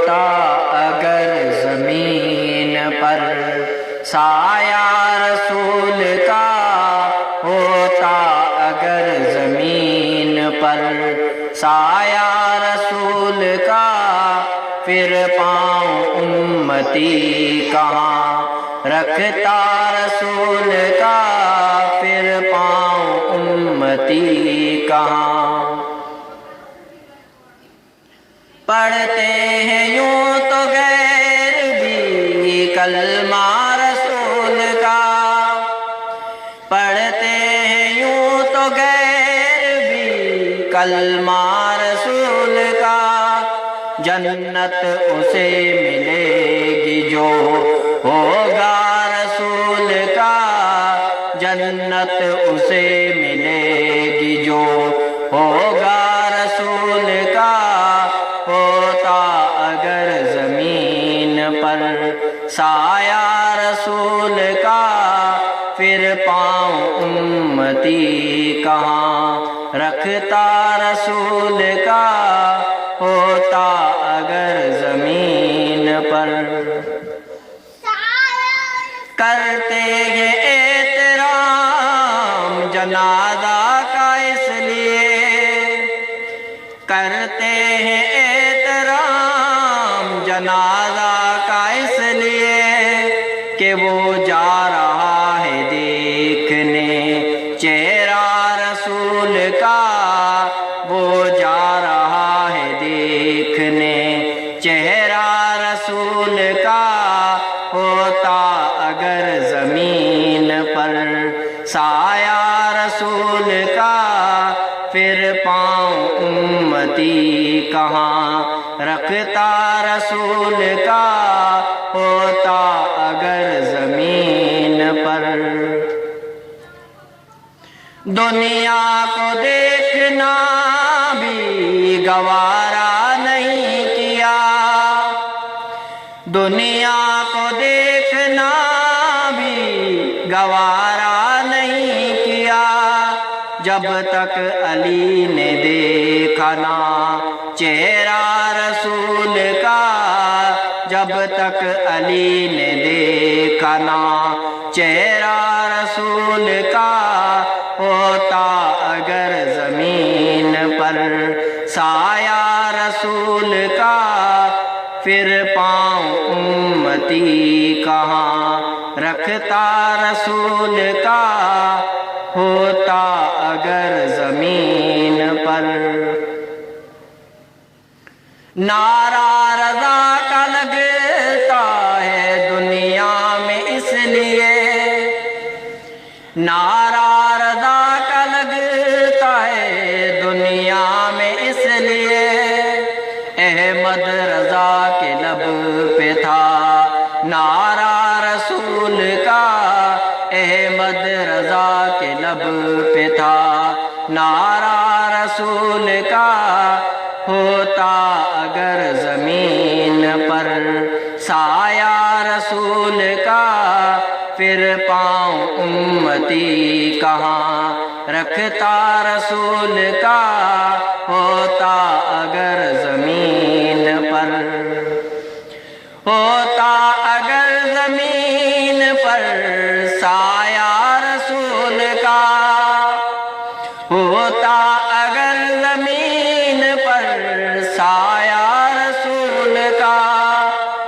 ہوتا اگر زمین پر سایہ رسول کا، ہوتا اگر زمین پر سایہ رسول کا، پھر پاؤں امتی کہاں رکھتا رسول کا، پھر پاؤں امتی کہاں۔ پڑھتے ہیں یوں تو غیر بھی کلمہ رسول کا، پڑھتے ہیں یوں تو غیر بھی کلمہ رسول کا، جنت اسے ملے گی جو ہوگا رسول کا، جنت اسے ملے گی جو ہوگا رسول کا، ہوتا اگر زمین پر سایہ رسول کا، پھر پاؤں امتی کہاں رکھتا رسول کا، ہوتا اگر زمین پر۔ کرتے ہیں احترام جنازہ کا اس لیے، کرتے ہیں احترام جنازہ کا اس لیے کہ وہ جا رہا ہے دیکھنے چہرہ رسول کا، وہ جا رہا ہے دیکھنے چہرہ رسول کا، ہوتا اگر زمین پر سایہ رسول کا، پھر پاؤں امتی کہاں رکھتا رسول کا، ہوتا اگر زمین پر۔ دنیا کو دیکھنا بھی گوارا نہیں کیا، دنیا کو دیکھنا بھی گوارا نہیں کیا، جب تک علی نے دیکھا نہ چہرہ رسول کا، جب تک علی نے دیکھا نہ چہرہ رسول کا، ہوتا اگر زمین پر سایہ رسول کا، پھر پاؤں امتی کہاں رکھتا رسول کا، ہوتا اگر زمین پر۔ نعرہ رضا کا لگتا ہے دنیا میں اس لیے، نعرہ رضا کا لگتا ہے دنیا میں اس لیے، احمد رضا کے لب پہ تھا نعرہ رسول کا، احمد رضا کے لب پہ تھا نعرہ رسول کا، ہوتا اگر زمین پر سایہ رسول کا، پھر پاؤں امتی کہاں رکھتا رسول کا، ہوتا اگر زمین پر، ہوتا اگر زمین پر سایہ رسول کا، ہوتا اگر زمین پر سایہ رسول کا،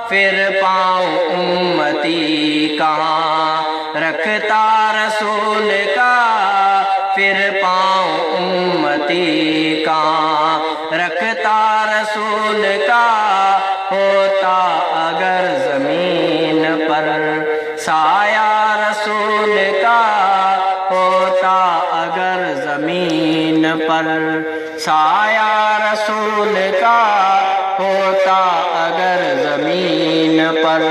پھر پاؤں امتی کہاں رکھتا رسول کا، پھر پاؤں امتی کہاں رکھتا رسول کا، ہوتا اگر زمین پر سایہ رسول کا، ہوتا اگر زمین پر سایہ رسول کا، ہوتا اگر زمین پر